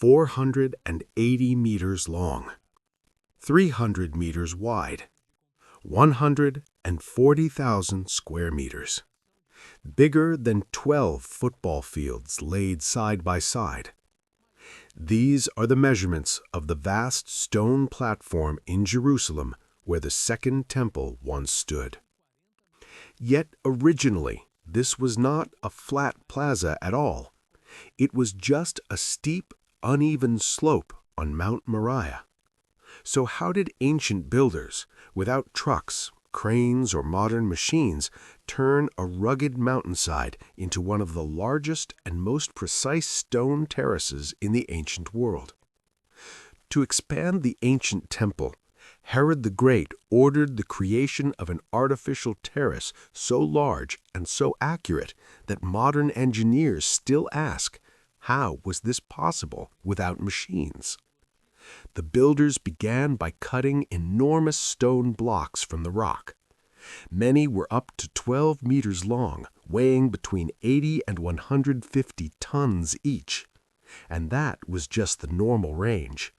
480 meters long, 300 meters wide, 140,000 square meters, bigger than 12 football fields laid side by side. These are the measurements of the vast stone platform in Jerusalem where the Second Temple once stood. Yet originally, this was not a flat plaza at all. It was just a steep, uneven slope on Mount Moriah. So how did ancient builders, without trucks, cranes, or modern machines, turn a rugged mountainside into one of the largest and most precise stone terraces in the ancient world? To expand the ancient temple, Herod the Great ordered the creation of an artificial terrace so large and so accurate that modern engineers still ask, how was this possible without machines? The builders began by cutting enormous stone blocks from the rock. Many were up to 12 meters long, weighing between 80 and 150 tons each. And that was just the normal range.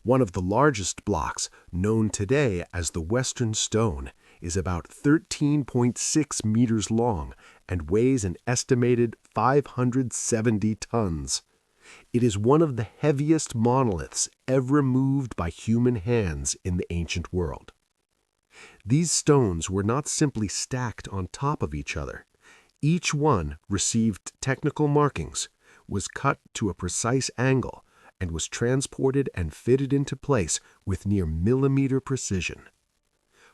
One of the largest blocks, known today as the Western Stone, is about 13.6 meters long and weighs an estimated 570 tons. It is one of the heaviest monoliths ever moved by human hands in the ancient world. These stones were not simply stacked on top of each other. Each one received technical markings, was cut to a precise angle, and was transported and fitted into place with near millimeter precision.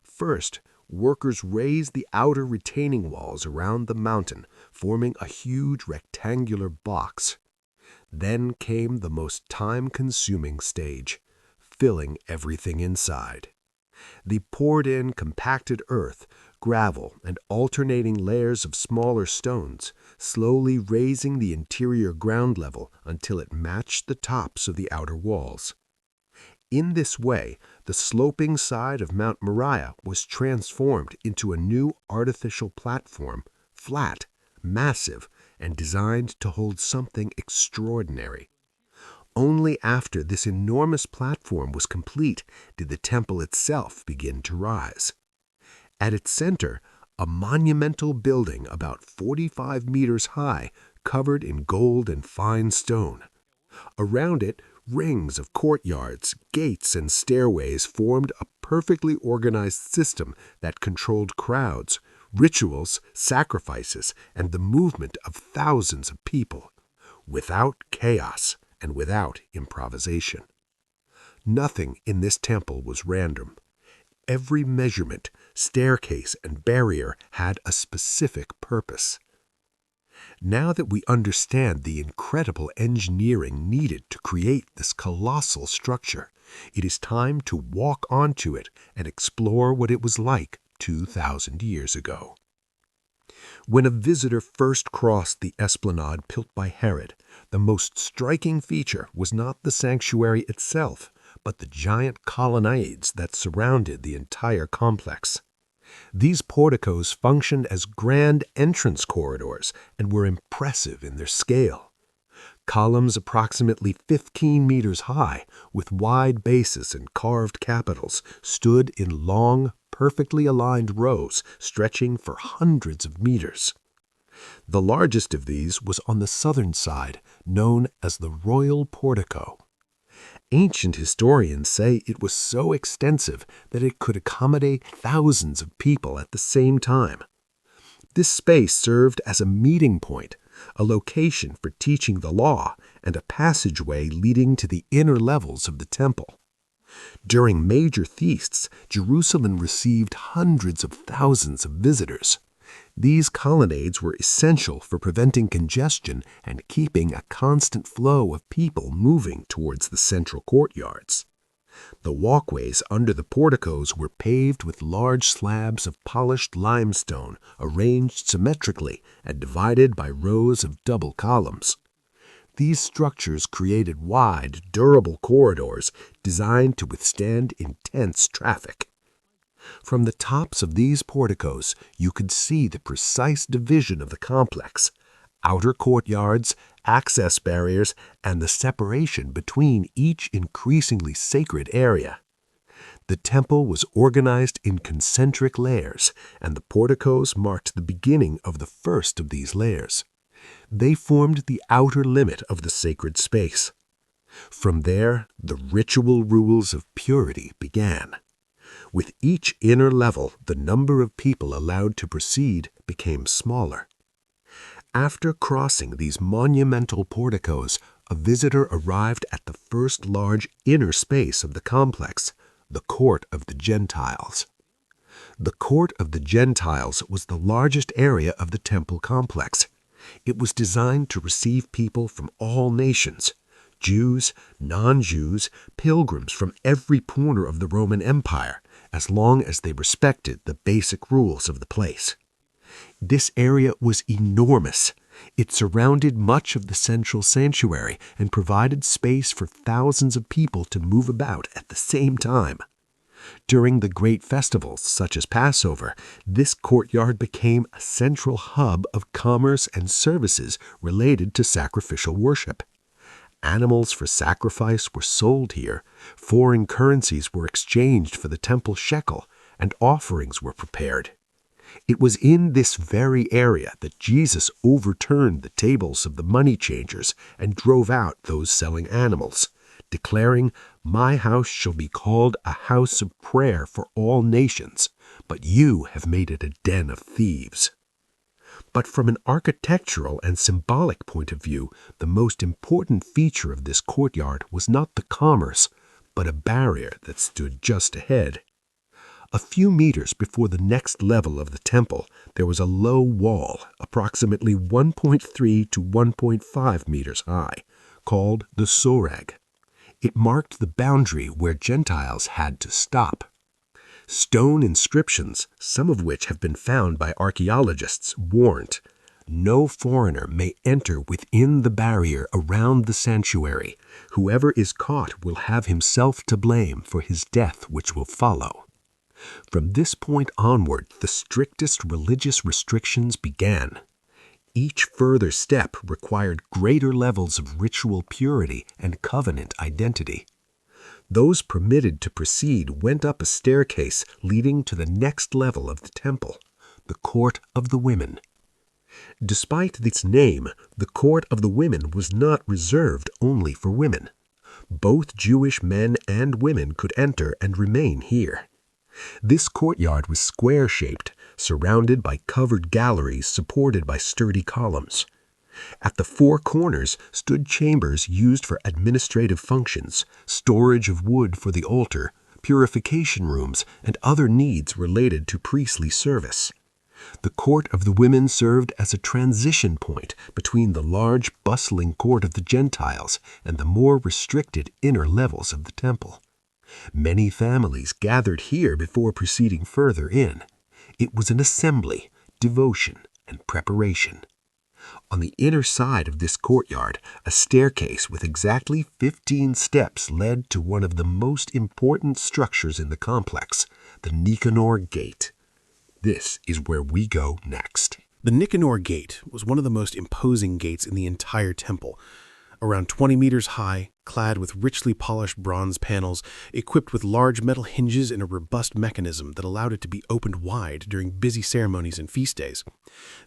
First, workers raised the outer retaining walls around the mountain, forming a huge rectangular box. Then came the most time-consuming stage, filling everything inside. They poured in compacted earth, gravel, and alternating layers of smaller stones, slowly raising the interior ground level until it matched the tops of the outer walls. In this way, the sloping side of Mount Moriah was transformed into a new artificial platform, flat, massive, and designed to hold something extraordinary. Only after this enormous platform was complete did the temple itself begin to rise. At its center, a monumental building about 45 meters high, covered in gold and fine stone. Around it, rings of courtyards, gates, and stairways formed a perfectly organized system that controlled crowds, rituals, sacrifices, and the movement of thousands of people, without chaos and without improvisation. Nothing in this temple was random. Every measurement, staircase, and barrier had a specific purpose. Now that we understand the incredible engineering needed to create this colossal structure, it is time to walk onto it and explore what it was like 2,000 years ago. When a visitor first crossed the esplanade built by Herod, the most striking feature was not the sanctuary itself, but the giant colonnades that surrounded the entire complex. These porticos functioned as grand entrance corridors and were impressive in their scale. Columns approximately 15 meters high, with wide bases and carved capitals, stood in long, perfectly aligned rows stretching for hundreds of meters. The largest of these was on the southern side, known as the Royal Portico. Ancient historians say it was so extensive that it could accommodate thousands of people at the same time. This space served as a meeting point, a location for teaching the law, and a passageway leading to the inner levels of the temple. During major feasts, Jerusalem received hundreds of thousands of visitors. These colonnades were essential for preventing congestion and keeping a constant flow of people moving towards the central courtyards. The walkways under the porticos were paved with large slabs of polished limestone arranged symmetrically and divided by rows of double columns. These structures created wide, durable corridors designed to withstand intense traffic. From the tops of these porticos, you could see the precise division of the complex: outer courtyards access barriers, and the separation between each increasingly sacred area. The temple was organized in concentric layers, and the porticos marked the beginning of the first of these layers. They formed the outer limit of the sacred space. From there, the ritual rules of purity began. With each inner level, the number of people allowed to proceed became smaller. After crossing these monumental porticos, a visitor arrived at the first large inner space of the complex, the Court of the Gentiles. The Court of the Gentiles was the largest area of the temple complex. It was designed to receive people from all nations, Jews, non-Jews, pilgrims from every corner of the Roman Empire, as long as they respected the basic rules of the place. This area was enormous. It surrounded much of the central sanctuary and provided space for thousands of people to move about at the same time. During the great festivals, such as Passover, this courtyard became a central hub of commerce and services related to sacrificial worship. Animals for sacrifice were sold here, foreign currencies were exchanged for the temple shekel, and offerings were prepared. It was in this very area that Jesus overturned the tables of the money changers and drove out those selling animals, declaring, "My house shall be called a house of prayer for all nations, but you have made it a den of thieves." But from an architectural and symbolic point of view, the most important feature of this courtyard was not the commerce, but a barrier that stood just ahead. A few meters before the next level of the temple, there was a low wall, approximately 1.3 to 1.5 meters high, called the Soreg. It marked the boundary where Gentiles had to stop. Stone inscriptions, some of which have been found by archaeologists, warned, "No foreigner may enter within the barrier around the sanctuary. Whoever is caught will have himself to blame for his death which will follow." From this point onward, the strictest religious restrictions began. Each further step required greater levels of ritual purity and covenant identity. Those permitted to proceed went up a staircase leading to the next level of the temple, the Court of the Women. Despite its name, the Court of the Women was not reserved only for women. Both Jewish men and women could enter and remain here. This courtyard was square-shaped, surrounded by covered galleries supported by sturdy columns. At the four corners stood chambers used for administrative functions, storage of wood for the altar, purification rooms, and other needs related to priestly service. The Court of the Women served as a transition point between the large, bustling Court of the Gentiles and the more restricted inner levels of the temple. Many families gathered here before proceeding further in. It was an assembly, devotion, and preparation. On the inner side of this courtyard, a staircase with exactly 15 steps led to one of the most important structures in the complex, the Nicanor Gate. This is where we go next. The Nicanor Gate was one of the most imposing gates in the entire temple. Around 20 meters high, clad with richly polished bronze panels, equipped with large metal hinges and a robust mechanism that allowed it to be opened wide during busy ceremonies and feast days.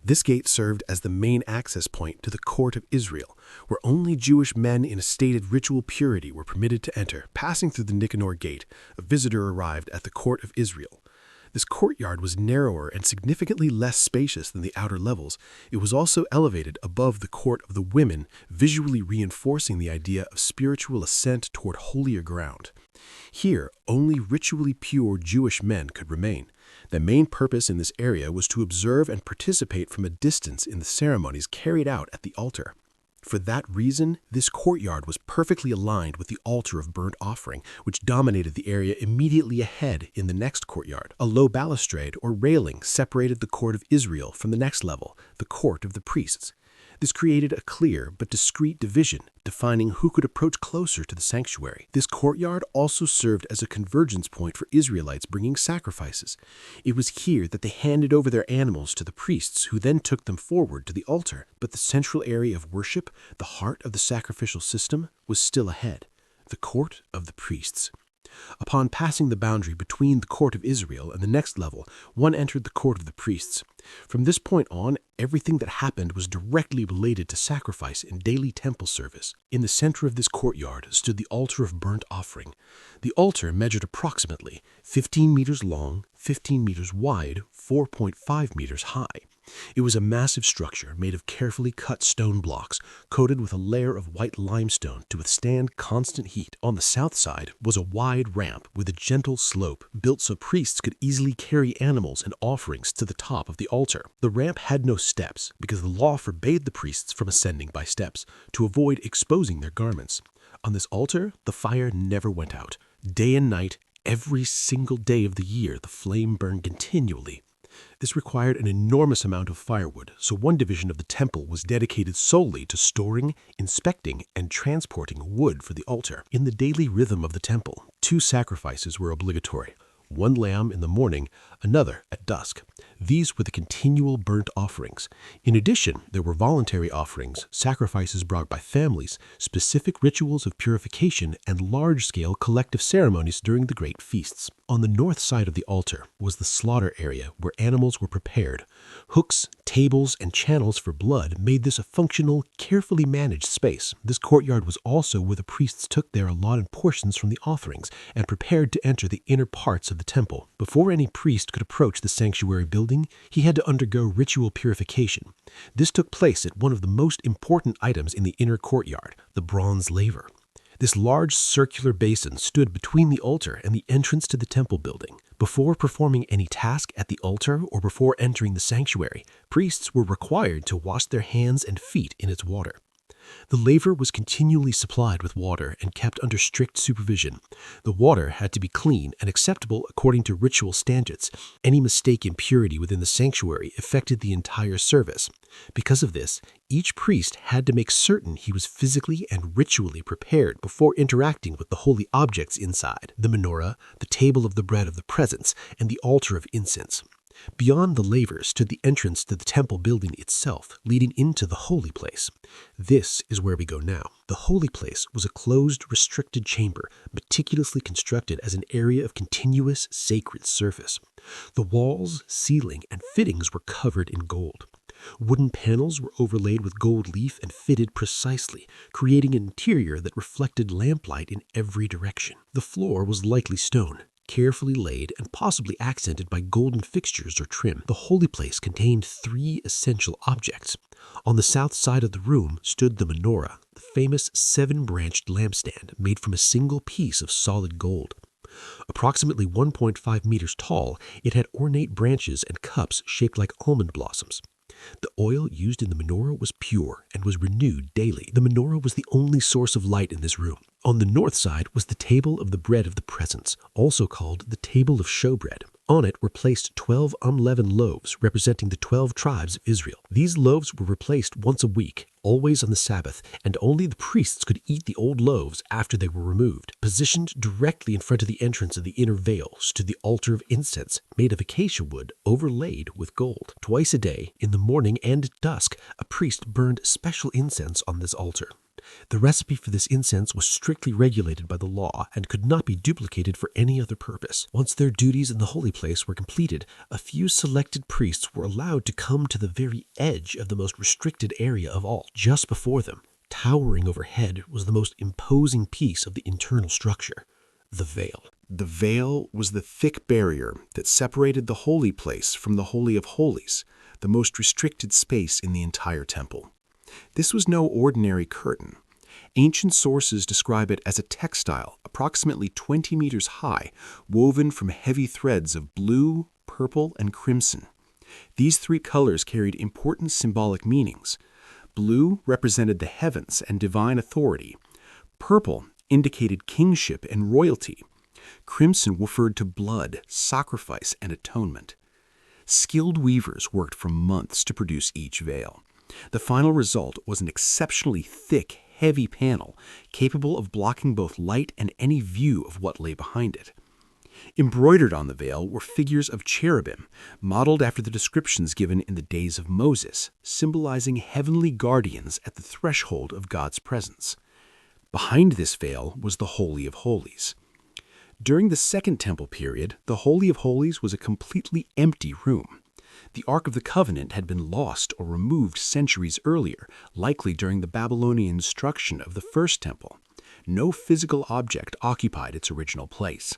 This gate served as the main access point to the Court of Israel, where only Jewish men in a stated ritual purity were permitted to enter. Passing through the Nicanor Gate, a visitor arrived at the Court of Israel. This courtyard was narrower and significantly less spacious than the outer levels. It was also elevated above the Court of the Women, visually reinforcing the idea of spiritual ascent toward holier ground. Here, only ritually pure Jewish men could remain. The main purpose in this area was to observe and participate from a distance in the ceremonies carried out at the altar. For that reason, this courtyard was perfectly aligned with the altar of burnt offering, which dominated the area immediately ahead in the next courtyard. A low balustrade or railing separated the Court of Israel from the next level, the Court of the Priests. This created a clear but discreet division, defining who could approach closer to the sanctuary. This courtyard also served as a convergence point for Israelites bringing sacrifices. It was here that they handed over their animals to the priests, who then took them forward to the altar. But the central area of worship, the heart of the sacrificial system, was still ahead: the court of the priests. Upon passing the boundary between the court of Israel and the next level, one entered the court of the priests. From this point on, everything that happened was directly related to sacrifice and daily temple service. In the center of this courtyard stood the altar of burnt offering. The altar measured approximately 15 meters long, 15 meters wide, 4.5 meters high. It was a massive structure made of carefully cut stone blocks, coated with a layer of white limestone to withstand constant heat. On the south side was a wide ramp with a gentle slope, built so priests could easily carry animals and offerings to the top of the altar. The ramp had no steps, because the law forbade the priests from ascending by steps, to avoid exposing their garments. On this altar, the fire never went out. Day and night, every single day of the year, the flame burned continually. This required an enormous amount of firewood, so one division of the temple was dedicated solely to storing, inspecting, and transporting wood for the altar. In the daily rhythm of the temple, 2 sacrifices were obligatory: one lamb in the morning, another at dusk. These were the continual burnt offerings. In addition, there were voluntary offerings, sacrifices brought by families, specific rituals of purification, and large-scale collective ceremonies during the great feasts. On the north side of the altar was the slaughter area where animals were prepared. Hooks, tables, and channels for blood made this a functional, carefully managed space. This courtyard was also where the priests took their allotted portions from the offerings and prepared to enter the inner parts of the temple. Before any priest could approach the sanctuary building, he had to undergo ritual purification. This took place at one of the most important items in the inner courtyard, the bronze laver. This large circular basin stood between the altar and the entrance to the temple building. Before performing any task at the altar or before entering the sanctuary, priests were required to wash their hands and feet in its water. The laver was continually supplied with water and kept under strict supervision. The water had to be clean and acceptable according to ritual standards. Any mistake in purity within the sanctuary affected the entire service. Because of this, each priest had to make certain he was physically and ritually prepared before interacting with the holy objects inside: the menorah, the table of the bread of the presence, and the altar of incense. Beyond the laver stood the entrance to the temple building itself, leading into the holy place. This is where we go now. The holy place was a closed, restricted chamber, meticulously constructed as an area of continuous, sacred surface. The walls, ceiling, and fittings were covered in gold. Wooden panels were overlaid with gold leaf and fitted precisely, creating an interior that reflected lamplight in every direction. The floor was likely stone, carefully laid and possibly accented by golden fixtures or trim. The holy place contained 3 essential objects. On the south side of the room stood the menorah, the famous 7-branched lampstand made from a single piece of solid gold. Approximately 1.5 meters tall, it had ornate branches and cups shaped like almond blossoms. The oil used in the menorah was pure and was renewed daily. The menorah was the only source of light in this room. On the north side was the table of the bread of the presence, also called the table of showbread. On it were placed 12 unleavened loaves representing the 12 tribes of Israel. These loaves were replaced once a week, always on the Sabbath, and only the priests could eat the old loaves after they were removed. Positioned directly in front of the entrance of the inner veil stood the altar of incense, made of acacia wood overlaid with gold. Twice a day, in the morning and at dusk, a priest burned special incense on this altar. The recipe for this incense was strictly regulated by the law and could not be duplicated for any other purpose. Once their duties in the holy place were completed, a few selected priests were allowed to come to the very edge of the most restricted area of all. Just before them, towering overhead, was the most imposing piece of the internal structure: the veil. The veil was the thick barrier that separated the holy place from the Holy of Holies, the most restricted space in the entire temple. This was no ordinary curtain. Ancient sources describe it as a textile approximately 20 meters high, woven from heavy threads of blue, purple, and crimson. These 3 colors carried important symbolic meanings. Blue represented the heavens and divine authority. Purple indicated kingship and royalty. Crimson referred to blood, sacrifice, and atonement. Skilled weavers worked for months to produce each veil. The final result was an exceptionally thick, heavy panel, capable of blocking both light and any view of what lay behind it. Embroidered on the veil were figures of cherubim, modeled after the descriptions given in the days of Moses, symbolizing heavenly guardians at the threshold of God's presence. Behind this veil was the Holy of Holies. During the Second Temple period, the Holy of Holies was a completely empty room. The Ark of the Covenant had been lost or removed centuries earlier, likely during the Babylonian destruction of the First Temple. No physical object occupied its original place.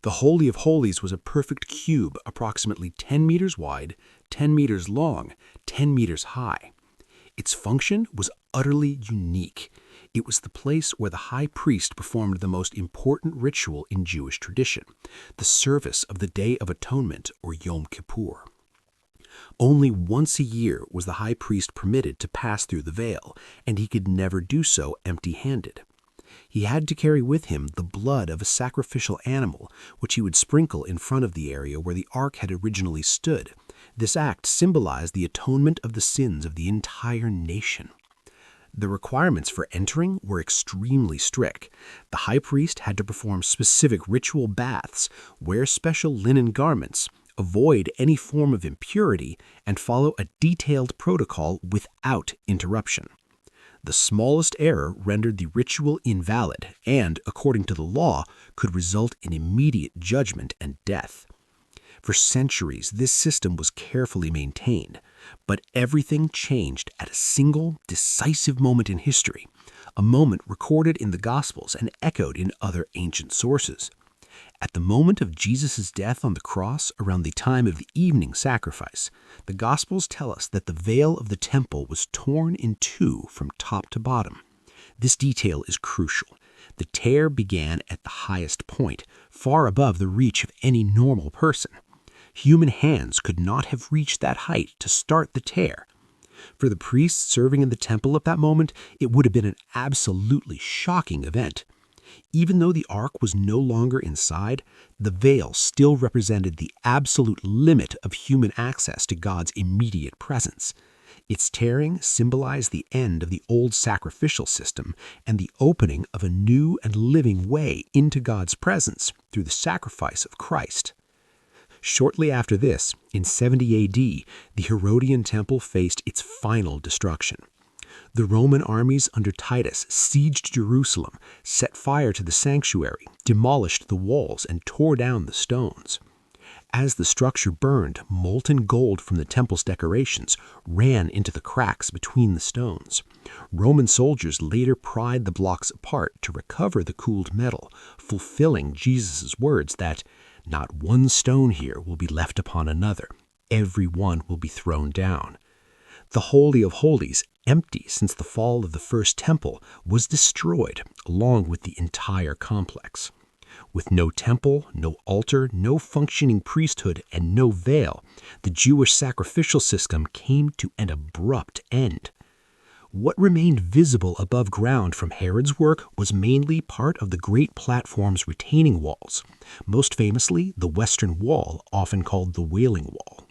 The Holy of Holies was a perfect cube approximately 10 meters wide, 10 meters long, 10 meters high. Its function was utterly unique. It was the place where the high priest performed the most important ritual in Jewish tradition, the service of the Day of Atonement, or Yom Kippur. Only once a year was the high priest permitted to pass through the veil, and he could never do so empty-handed. He had to carry with him the blood of a sacrificial animal, which he would sprinkle in front of the area where the ark had originally stood. This act symbolized the atonement of the sins of the entire nation. The requirements for entering were extremely strict. The high priest had to perform specific ritual baths, wear special linen garments, avoid any form of impurity, and follow a detailed protocol without interruption. The smallest error rendered the ritual invalid and, according to the law, could result in immediate judgment and death. For centuries, this system was carefully maintained, but everything changed at a single, decisive moment in history, a moment recorded in the Gospels and echoed in other ancient sources. At the moment of Jesus' death on the cross, around the time of the evening sacrifice, the Gospels tell us that the veil of the temple was torn in two from top to bottom. This detail is crucial. The tear began at the highest point, far above the reach of any normal person. Human hands could not have reached that height to start the tear. For the priests serving in the temple at that moment, it would have been an absolutely shocking event. Even though the ark was no longer inside, the veil still represented the absolute limit of human access to God's immediate presence. Its tearing symbolized the end of the old sacrificial system and the opening of a new and living way into God's presence through the sacrifice of Christ. Shortly after this, in 70 AD, the Herodian temple faced its final destruction. The Roman armies under Titus sieged Jerusalem, set fire to the sanctuary, demolished the walls, and tore down the stones. As the structure burned, molten gold from the temple's decorations ran into the cracks between the stones. Roman soldiers later pried the blocks apart to recover the cooled metal, fulfilling Jesus' words that, "Not one stone here will be left upon another. Every one will be thrown down." The Holy of Holies, empty since the fall of the First Temple, was destroyed along with the entire complex. With no temple, no altar, no functioning priesthood, and no veil, the Jewish sacrificial system came to an abrupt end. What remained visible above ground from Herod's work was mainly part of the Great Platform's retaining walls, most famously the Western Wall, often called the Wailing Wall.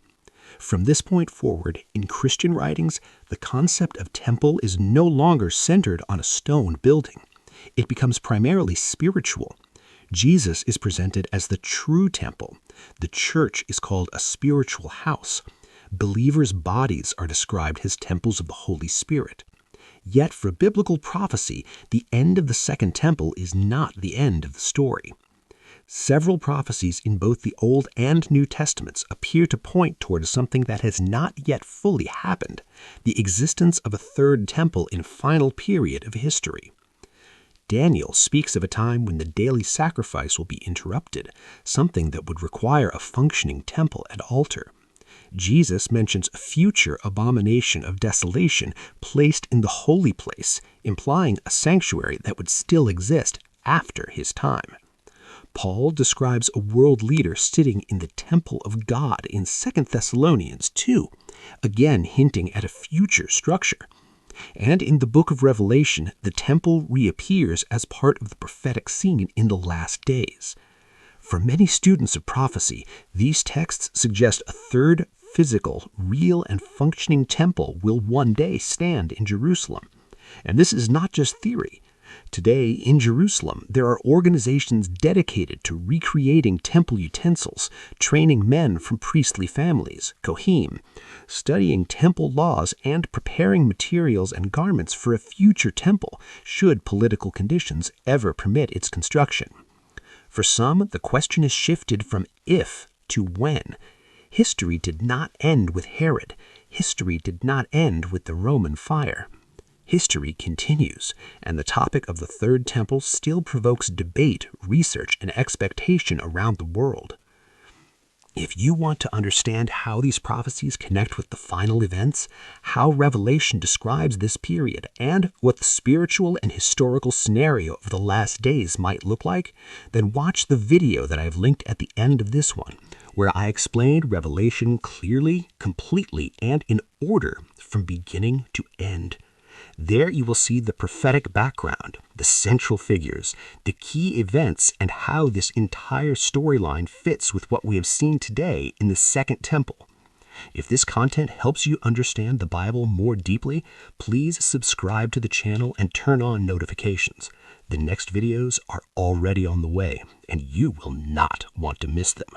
From this point forward, in Christian writings, the concept of temple is no longer centered on a stone building. It becomes primarily spiritual. Jesus is presented as the true temple. The church is called a spiritual house. Believers' bodies are described as temples of the Holy Spirit. Yet for biblical prophecy, the end of the Second Temple is not the end of the story. Several prophecies in both the Old and New Testaments appear to point toward something that has not yet fully happened, the existence of a third temple in a final period of history. Daniel speaks of a time when the daily sacrifice will be interrupted, something that would require a functioning temple and altar. Jesus mentions a future abomination of desolation placed in the holy place, implying a sanctuary that would still exist after his time. Paul describes a world leader sitting in the temple of God in 2 Thessalonians 2, again hinting at a future structure. And in the book of Revelation, the temple reappears as part of the prophetic scene in the last days. For many students of prophecy, these texts suggest a third physical, real, and functioning temple will one day stand in Jerusalem. And this is not just theory. Today, in Jerusalem, there are organizations dedicated to recreating temple utensils, training men from priestly families, Kohanim, studying temple laws, and preparing materials and garments for a future temple, should political conditions ever permit its construction. For some, the question is shifted from if to when. History did not end with Herod. History did not end with the Roman fire. History continues, and the topic of the Third Temple still provokes debate, research, and expectation around the world. If you want to understand how these prophecies connect with the final events, how Revelation describes this period, and what the spiritual and historical scenario of the last days might look like, then watch the video that I have linked at the end of this one, where I explained Revelation clearly, completely, and in order from beginning to end. There you will see the prophetic background, the central figures, the key events, and how this entire storyline fits with what we have seen today in the Second Temple. If this content helps you understand the Bible more deeply, please subscribe to the channel and turn on notifications. The next videos are already on the way, and you will not want to miss them.